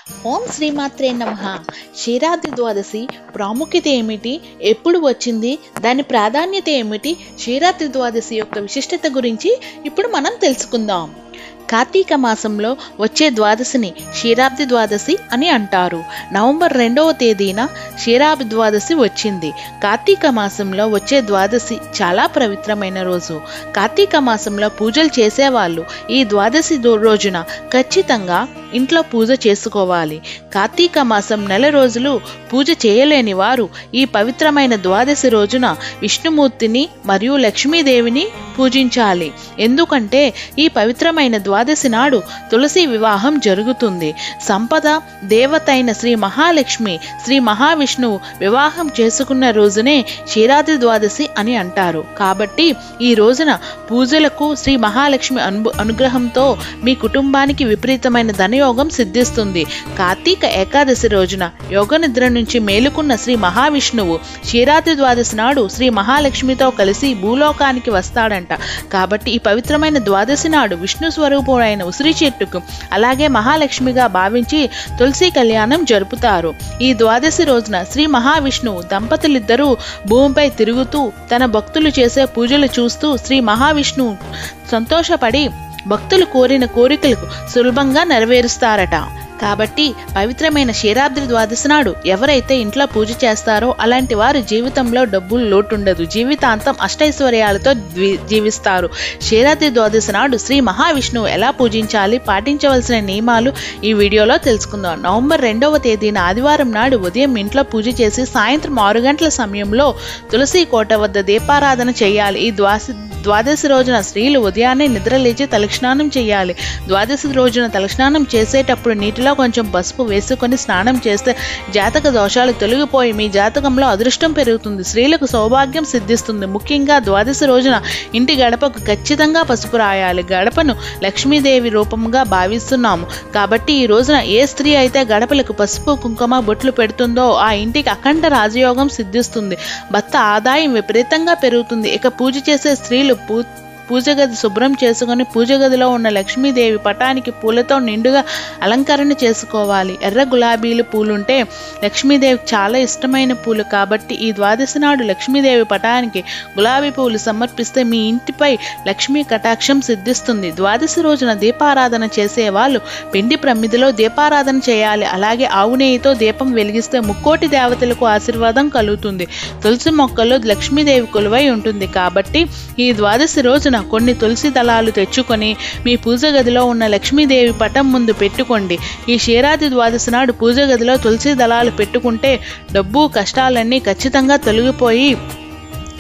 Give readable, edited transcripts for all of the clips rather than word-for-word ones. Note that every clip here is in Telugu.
ఓం శ్రీమాత్రే నమః. క్షీరాబ్ది ద్వాదశి ప్రాముఖ్యత ఏమిటి, ఎప్పుడు వచ్చింది, దాని ప్రాధాన్యత ఏమిటి, క్షీరాబ్ది ద్వాదశి యొక్క విశిష్టత గురించి ఇప్పుడు మనం తెలుసుకుందాం. కార్తీక మాసంలో వచ్చే ద్వాదశిని క్షీరాబ్ది ద్వాదశి అని అంటారు. నవంబర్ 2వ తేదీన క్షీరాబ్ది ద్వాదశి వచ్చింది. కార్తీక మాసంలో వచ్చే ద్వాదశి చాలా పవిత్రమైన రోజు. కార్తీక మాసంలో పూజలు చేసేవాళ్ళు ఈ ద్వాదశి రోజున ఖచ్చితంగా ఇంట్లో పూజ చేసుకోవాలి. కార్తీక మాసం నెల రోజులు పూజ చేయలేని వారు ఈ పవిత్రమైన ద్వాదశి రోజున విష్ణుమూర్తిని మరియు లక్ష్మీదేవిని పూజించాలి. ఎందుకంటే ఈ పవిత్రమైన ద్వాదశి నాడు తులసి వివాహం జరుగుతుంది. సంపద దేవత అయిన శ్రీ మహాలక్ష్మి శ్రీ మహావిష్ణువు వివాహం చేసుకున్న రోజునే క్షీరాబ్ది ద్వాదశి అని అంటారు. కాబట్టి ఈ రోజున పూజలకు శ్రీ మహాలక్ష్మి అనుగ్రహంతో మీ కుటుంబానికి విపరీతమైన ధనయోగం సిద్ధిస్తుంది. కార్తీక ఏకాదశి రోజున యోగ నిద్ర నుంచి మేలుకున్న శ్రీ మహావిష్ణువు క్షీరాబ్ది ద్వాదశి నాడు శ్రీ మహాలక్ష్మితో కలిసి భూలోకానికి వస్తాడంట. కాబట్టి ఈ పవిత్రమైన ద్వాదశి నాడు విష్ణు స్వరూపుడైన ఉసిరి చెట్టుకు అలాగే మహాలక్ష్మిగా భావించి తులసి కళ్యాణం జరుపుతారు. ఈ ద్వాదశి రోజున శ్రీ మహావిష్ణువు దంపతులిద్దరూ భూమిపై తిరుగుతూ తన భక్తులు చేసే పూజలు చూస్తూ శ్రీ మహావిష్ణువు సంతోషపడి భక్తులు కోరిన కోరికలకు సులభంగా నెరవేరుస్తారట. కాబట్టి పవిత్రమైన క్షీరాబ్ది ద్వాదశి నాడు ఎవరైతే ఇంట్లో పూజ చేస్తారో అలాంటి వారు జీవితంలో డబ్బులు లోటుండదు, జీవితాంతం అష్టైశ్వర్యాలతో జీవిస్తారు. క్షీరాబ్ది ద్వాదశి నాడు శ్రీ మహావిష్ణువు ఎలా పూజించాలి, పాటించవలసిన నియమాలు ఈ వీడియోలో తెలుసుకుందాం. నవంబర్ 2వ తేదీన ఆదివారం నాడు ఉదయం ఇంట్లో పూజ చేసి సాయంత్రం 6 గంటల సమయంలో తులసి కోట వద్ద దీపారాధన చేయాలి. ఈ ద్వాదశి రోజున స్త్రీలు ఉదయాన్నే నిద్రలేచి తలస్నానం చేయాలి. ద్వాదశి రోజున తలస్నానం చేసేటప్పుడు నీటిలో కొంచెం పసుపు వేసుకొని స్నానం చేస్తే జాతక దోషాలు తొలగిపోయి మీ జాతకంలో అదృష్టం పెరుగుతుంది, స్త్రీలకు సౌభాగ్యం సిద్ధిస్తుంది. ముఖ్యంగా ద్వాదశి రోజున ఇంటి గడపకు ఖచ్చితంగా పసుపు రాయాలి. గడపను లక్ష్మీదేవి రూపంగా భావిస్తున్నాము కాబట్టి ఈ రోజున ఏ స్త్రీ అయితే గడపలకు పసుపు కుంకుమ బొట్లు పెడుతుందో ఆ ఇంటికి అఖండ రాజయోగం సిద్ధిస్తుంది, భర్త ఆదాయం విపరీతంగా పెరుగుతుంది. ఇక పూజ చేసే స్త్రీలు పూజ గది శుభ్రం చేసుకుని పూజ గదిలో ఉన్న లక్ష్మీదేవి పటానికి పూలతో నిండుగా అలంకరణ చేసుకోవాలి. ఎర్ర గులాబీలు పూలుంటే లక్ష్మీదేవికి చాలా ఇష్టమైన పూలు కాబట్టి ఈ ద్వాదశి నాడు లక్ష్మీదేవి పటానికి గులాబీ పూలు సమర్పిస్తే మీ ఇంటిపై లక్ష్మీ కటాక్షం సిద్ధిస్తుంది. ద్వాదశి రోజున దీపారాధన చేసే వాళ్ళు పిండి ప్రమిదిలో దీపారాధన చేయాలి. అలాగే ఆవు నెయ్యితో దీపం వెలిగిస్తే ముక్కోటి దేవతలకు ఆశీర్వాదం కలుగుతుంది. తులసి మొక్కల్లో లక్ష్మీదేవి కొలువై ఉంటుంది కాబట్టి ఈ ద్వాదశి రోజున కొన్ని తులసి దళాలు తెచ్చుకొని మీ పూజ గదిలో ఉన్న లక్ష్మీదేవి పటం ముందు పెట్టుకోండి. ఈ క్షీరాబ్ది ద్వాదశి నాడు పూజ గదిలో తులసి దళాలు పెట్టుకుంటే డబ్బు కష్టాలన్నీ ఖచ్చితంగా తొలగిపోయి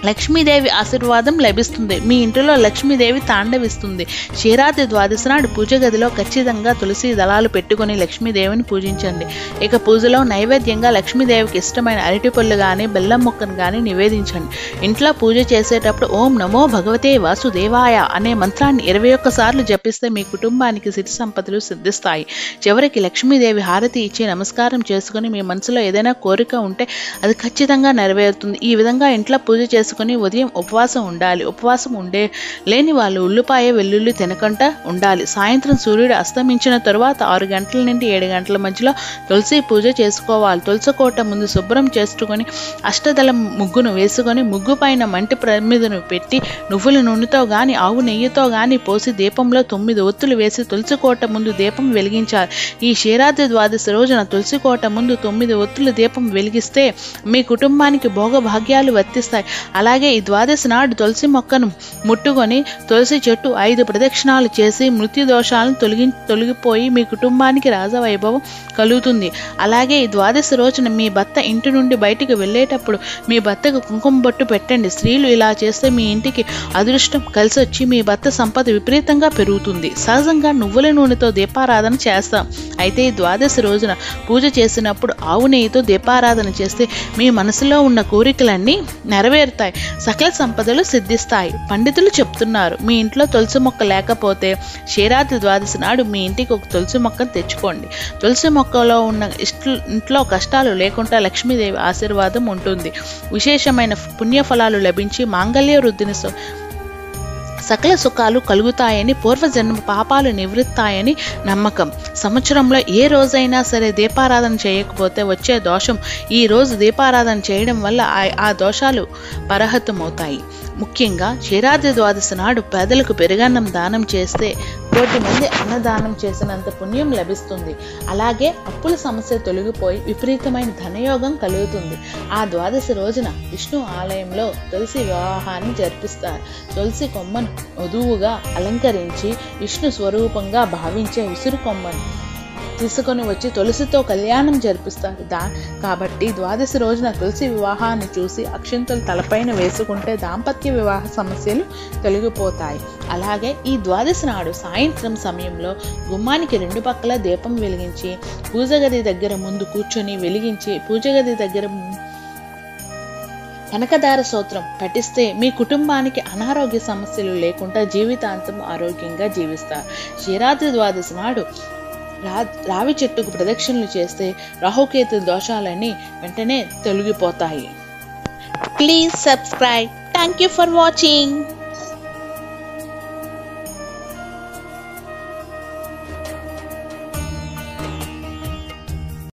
లక్ష్మీదేవి ఆశీర్వాదం లభిస్తుంది. మీ ఇంటిలో లక్ష్మీదేవి తాండవిస్తుంది. క్షీరాబ్ది ద్వాదశి నాడు పూజ గదిలో ఖచ్చితంగా తులసి దళాలు పెట్టుకుని లక్ష్మీదేవిని పూజించండి. ఇక పూజలో నైవేద్యంగా లక్ష్మీదేవికి ఇష్టమైన అరటిపళ్ళు కానీ బెల్లం ముక్కను కానీ నివేదించండి. ఇంట్లో పూజ చేసేటప్పుడు ఓం నమో భగవతే వాసుదేవాయ అనే మంత్రాన్ని 21 సార్లు జపిస్తే మీ కుటుంబానికి సిరి సంపదలు సిద్ధిస్తాయి. చివరికి లక్ష్మీదేవి హారతి ఇచ్చి నమస్కారం చేసుకుని మీ మనసులో ఏదైనా కోరిక ఉంటే అది ఖచ్చితంగా నెరవేరుతుంది. ఈ విధంగా ఇంట్లో పూజ చేసుకుని ఉదయం ఉపవాసం ఉండాలి. ఉపవాసం లేని వాళ్ళు ఉల్లిపాయ వెల్లుల్లి తినకుండా ఉండాలి. సాయంత్రం సూర్యుడు అస్తమించిన తరువాత 6 గంటల నుండి 7 గంటల మధ్యలో తులసి పూజ చేసుకోవాలి. తులసి కోట ముందు శుభ్రం చేసుకుని అష్టదళ ముగ్గును వేసుకొని ముగ్గు పైన మంటి ప్రమిదను పెట్టి నువ్వుల నూనెతో గాని ఆవు నెయ్యితో గాని పోసి దీపంలో 9 ఒత్తులు వేసి తులసి కోట ముందు దీపం వెలిగించాలి. ఈ క్షీరాబ్ది ద్వాదశి రోజున తులసి కోట ముందు 9 ఒత్తులు దీపం వెలిగిస్తే మీ కుటుంబానికి భోగభాగ్యాలు వర్తిస్తాయి. అలాగే ఈ ద్వాదశి నాడు తులసి మొక్కను ముట్టుకొని తులసి చెట్టు 5 ప్రదక్షిణాలు చేసి మృత్యు దోషాలను తొలగిపోయి మీ కుటుంబానికి రాజవైభవం కలుగుతుంది. అలాగే ఈ ద్వాదశి రోజున మీ భర్త ఇంటి నుండి బయటికి వెళ్ళేటప్పుడు మీ భర్తకు కుంకుమ బొట్టు పెట్టండి. స్త్రీలు ఇలా చేస్తే మీ ఇంటికి అదృష్టం కలిసి వచ్చి మీ భర్త సంపద విపరీతంగా పెరుగుతుంది. సహజంగా నువ్వుల నూనెతో దీపారాధన చేస్తాం. అయితే ఈ ద్వాదశి రోజున పూజ చేసినప్పుడు ఆవు నెయ్యితో దీపారాధన చేస్తే మీ మనసులో ఉన్న కోరికలన్నీ నెరవేరుతాయి, సకల సంపదలు సిద్ధిస్తాయి. పండితులు చెప్తున్నారు, మీ ఇంట్లో తులసి మొక్క లేకపోతే క్షీరాబ్ది ద్వాదశి నాడు మీ ఇంటికి ఒక తులసి మొక్కను తెచ్చుకోండి. తులసి మొక్కలో ఉన్న ఇంట్లో కష్టాలు లేకుండా లక్ష్మీదేవి ఆశీర్వాదం ఉంటుంది. విశేషమైన పుణ్యఫలాలు లభించి మాంగళ్య వృద్ధిని సకల సుఖాలు కలుగుతాయని, పూర్వజన్మ పాపాలు నివృత్తాయని నమ్మకం. సంవత్సరంలో ఏ రోజైనా సరే దీపారాధన చేయకపోతే వచ్చే దోషం ఈ రోజు దీపారాధన చేయడం వల్ల ఆ దోషాలు పరహతమవుతాయి. ముఖ్యంగా క్షీరాద్రి ద్వాదశి నాడు పేదలకు పెరుగన్నం దానం చేస్తే 1,000,000 మంది అన్నదానం చేసినంత పుణ్యం లభిస్తుంది. అలాగే అప్పుల సమస్య తొలగిపోయి విపరీతమైన ధనయోగం కలుగుతుంది. ఆ ద్వాదశి రోజున విష్ణు ఆలయంలో తులసి వివాహాన్ని జరిపిస్తారు. తులసి కొమ్మను వధువుగా అలంకరించి విష్ణు స్వరూపంగా భావించే ఉసిరి కొమ్మను తీసుకొని వచ్చి తులసితో కళ్యాణం జరిపిస్తారు. కాబట్టి ద్వాదశి రోజున తులసి వివాహాన్ని చూసి అక్షింతలు తలపైన వేసుకుంటే దాంపత్య వివాహ సమస్యలు తొలగిపోతాయి. అలాగే ఈ ద్వాదశి నాడు సాయంత్రం సమయంలో గుమ్మానికి 2 పక్కల దీపం వెలిగించి పూజగది దగ్గర ముందు కూర్చొని వెలిగించి పూజగది దగ్గర కనకదార స్తోత్రం పఠిస్తే మీ కుటుంబానికి అనారోగ్య సమస్యలు లేకుండా జీవితాంతం ఆరోగ్యంగా జీవిస్తారు. క్షీరాద్రి ద్వాదశి నాడు రావి చెట్టుకు ప్రదక్షిణలు చేస్తే రాహుకేతు దోషాలన్నీ వెంటనే తొలగిపోతాయి. Please subscribe. Thank you for watching.